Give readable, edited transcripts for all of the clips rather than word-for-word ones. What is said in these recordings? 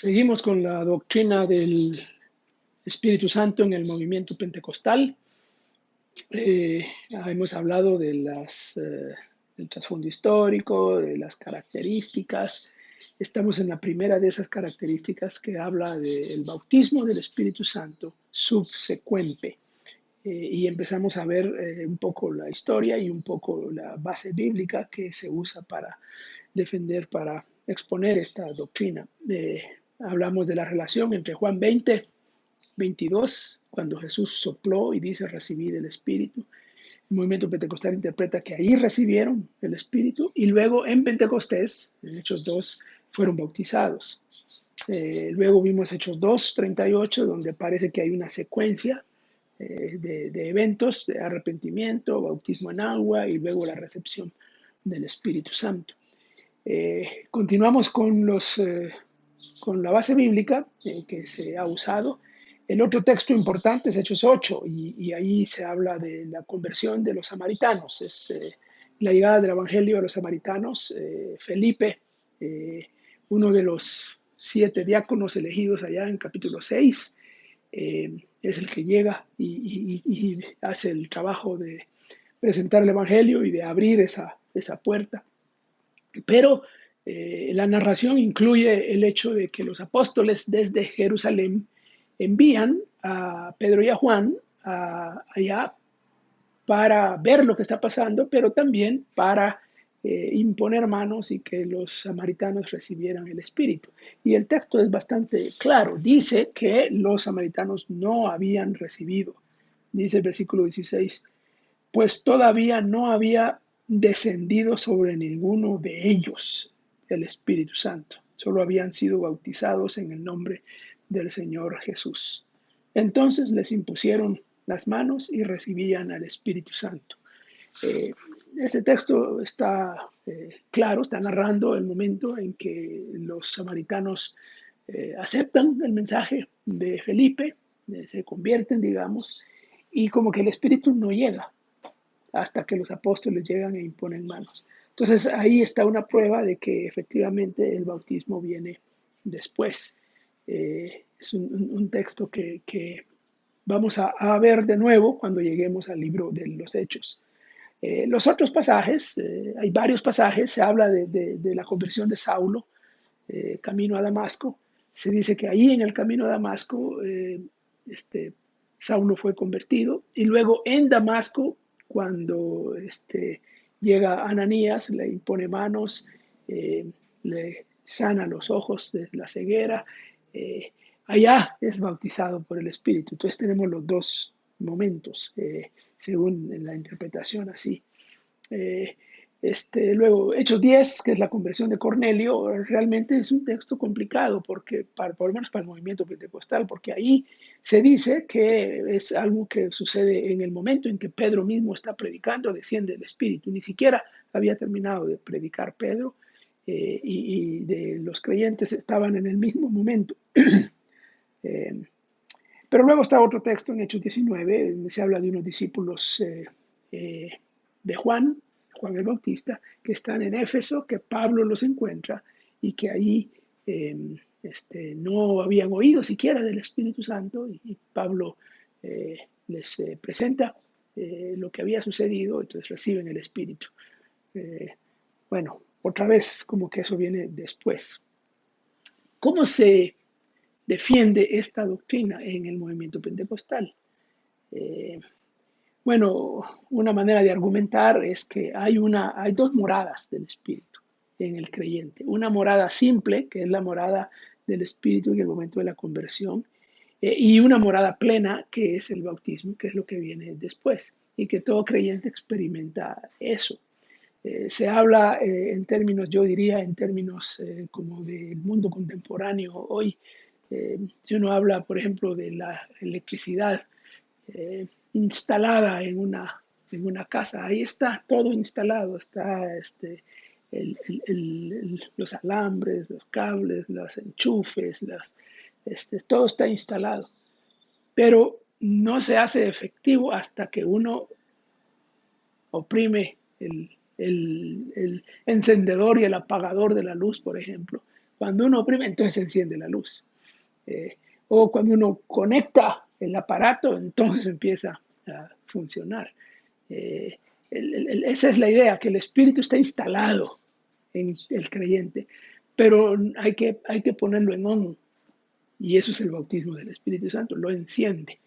Seguimos con la doctrina del Espíritu Santo en el movimiento pentecostal. Eh, Hemos hablado de del trasfondo histórico, de las características. Estamos en la primera de esas características que habla del bautismo del Espíritu Santo subsecuente. Y empezamos a ver un poco la historia y un poco la base bíblica que se usa para defender, para exponer esta doctrina. Hablamos de la relación entre Juan 20, 22, cuando Jesús sopló y dice recibid el Espíritu. El movimiento pentecostal interpreta que ahí recibieron el Espíritu y luego en Pentecostés, en Hechos 2, fueron bautizados. Luego vimos Hechos 2:38, donde parece que hay una secuencia de eventos de arrepentimiento, bautismo en agua y luego la recepción del Espíritu Santo. Continuamos con la base bíblica que se ha usado. El otro texto importante es Hechos 8 y ahí se habla de la conversión de los samaritanos. Es la llegada del Evangelio a los samaritanos. Felipe, uno de los 7 diáconos elegidos allá en capítulo 6, es el que llega y hace el trabajo de presentar el Evangelio y de abrir esa puerta. Pero la narración incluye el hecho de que los apóstoles desde Jerusalén envían a Pedro y a Juan allá para ver lo que está pasando, pero también para imponer manos y que los samaritanos recibieran el Espíritu. Y el texto es bastante claro. Dice que los samaritanos no habían recibido. Dice el versículo 16, pues todavía no había descendido sobre ninguno de ellos el Espíritu Santo. Solo habían sido bautizados en el nombre del Señor Jesús. Entonces les impusieron las manos y recibían al Espíritu Santo. Este texto está claro, está narrando el momento en que los samaritanos aceptan el mensaje de Felipe, se convierten, digamos, y como que el Espíritu no llega hasta que los apóstoles llegan e imponen manos. Entonces ahí está una prueba de que efectivamente el bautismo viene después. Es un texto que vamos a ver de nuevo cuando lleguemos al libro de los Hechos. Los otros pasajes, hay varios pasajes, se habla de la conversión de Saulo, camino a Damasco. Se dice que ahí en el camino a Damasco, Saulo fue convertido y luego en Damasco, cuando llega Ananías, le impone manos, le sana los ojos de la ceguera, allá es bautizado por el Espíritu. Entonces tenemos los dos momentos, según la interpretación así. Eh, Luego, Hechos 10, que es la conversión de Cornelio, realmente es un texto complicado, porque por lo menos para el movimiento pentecostal, porque ahí se dice que es algo que sucede en el momento en que Pedro mismo está predicando, desciende el Espíritu. Ni siquiera había terminado de predicar Pedro y de los creyentes estaban en el mismo momento. eh, pero luego está otro texto en Hechos 19, donde se habla de unos discípulos de Juan el Bautista, que están en Éfeso, que Pablo los encuentra y que ahí no habían oído siquiera del Espíritu Santo y Pablo les presenta lo que había sucedido, entonces reciben el Espíritu. Bueno, otra vez como que eso viene después. ¿Cómo se defiende esta doctrina en el movimiento pentecostal? Eh, Bueno, una manera de argumentar es que hay dos moradas del Espíritu en el creyente. Una morada simple, que es la morada del Espíritu en el momento de la conversión, y una morada plena, que es el bautismo, que es lo que viene después, y que todo creyente experimenta eso. Se habla en términos, yo diría, en términos como del mundo contemporáneo hoy. Si uno habla, por ejemplo, de la electricidad, instalada en una casa. Ahí está todo instalado, está los alambres, los cables, los enchufes, todo está instalado. Pero no se hace efectivo hasta que uno oprime el encendedor y el apagador de la luz, por ejemplo. Cuando uno oprime, entonces se enciende la luz. O cuando uno conecta el aparato, entonces empieza a funcionar. Eh, Esa es la idea, que el espíritu está instalado en el creyente, pero hay que ponerlo en on, y eso es el bautismo del Espíritu Santo, lo enciende.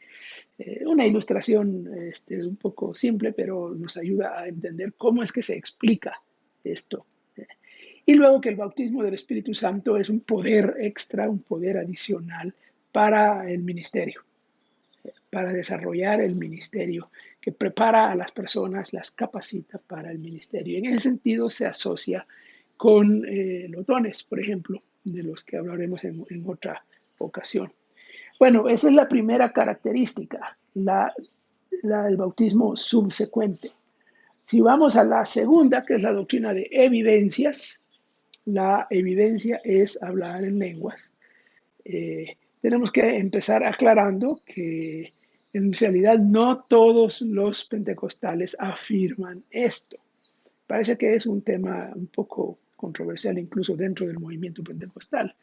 Una ilustración un poco simple, pero nos ayuda a entender cómo es que se explica esto. Y luego que el bautismo del Espíritu Santo es un poder extra, un poder adicional para el ministerio, para desarrollar el ministerio, que prepara a las personas, las capacita para el ministerio. En ese sentido se asocia con los dones, por ejemplo, de los que hablaremos en otra ocasión. Bueno, esa es la primera característica, el bautismo subsecuente. Si vamos a la segunda, que es la doctrina de evidencias, la evidencia es hablar en lenguas. Tenemos que empezar aclarando que en realidad no todos los pentecostales afirman esto. Parece que es un tema un poco controversial incluso dentro del movimiento pentecostal.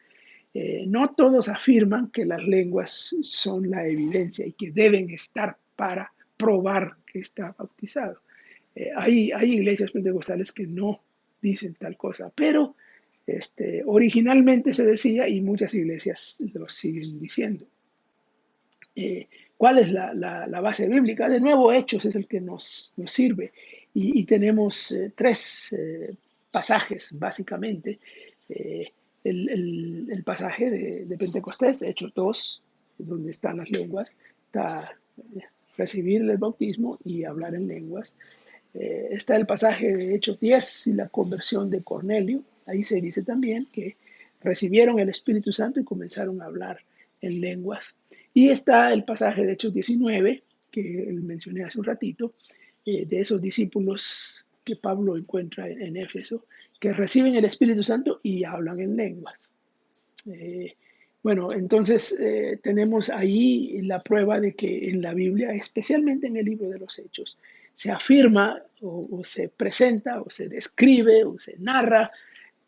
No todos afirman que las lenguas son la evidencia y que deben estar para probar que está bautizado. Hay iglesias pentecostales que no dicen tal cosa, pero originalmente se decía y muchas iglesias lo siguen diciendo. ¿Cuál es la base bíblica? De nuevo, Hechos es el que nos sirve. Y tenemos tres pasajes, básicamente. El pasaje de Pentecostés, Hechos 2, donde están las lenguas, está recibir el bautismo y hablar en lenguas. Está el pasaje de Hechos 10 y la conversión de Cornelio. Ahí se dice también que recibieron el Espíritu Santo y comenzaron a hablar en lenguas. Y está el pasaje de Hechos 19, que mencioné hace un ratito, de esos discípulos que Pablo encuentra en Éfeso, que reciben el Espíritu Santo y hablan en lenguas. Bueno, entonces tenemos ahí la prueba de que en la Biblia, especialmente en el libro de los Hechos, se afirma o se presenta o se describe o se narra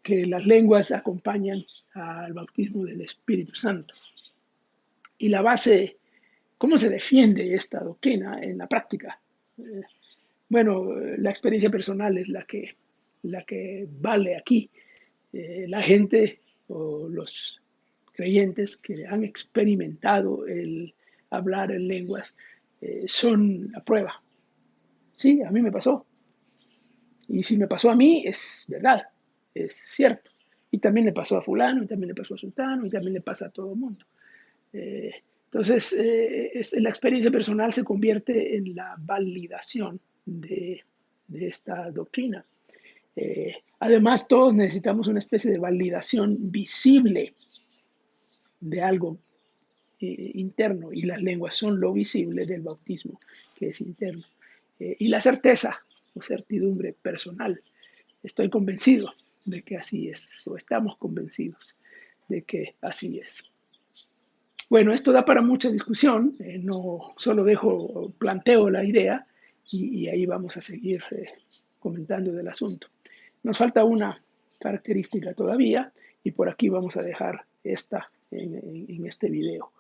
que las lenguas acompañan al bautismo del Espíritu Santo. Y la base, ¿cómo se defiende esta doctrina en la práctica? Bueno, la experiencia personal es la que vale aquí. La gente o los creyentes que han experimentado el hablar en lenguas son la prueba. Sí, a mí me pasó. Y si me pasó a mí, es verdad, es cierto. Y también le pasó a fulano, y también le pasó a sultano, y también le pasa a todo el mundo. Entonces, la experiencia personal se convierte en la validación de esta doctrina. Además, todos necesitamos una especie de validación visible de algo interno, y las lenguas son lo visible del bautismo, que es interno. Y la certeza o certidumbre personal. Estoy convencido de que así es, o estamos convencidos de que así es. Bueno, esto da para mucha discusión, no solo planteo la idea y ahí vamos a seguir comentando del asunto. Nos falta una característica todavía y por aquí vamos a dejar esta en este video.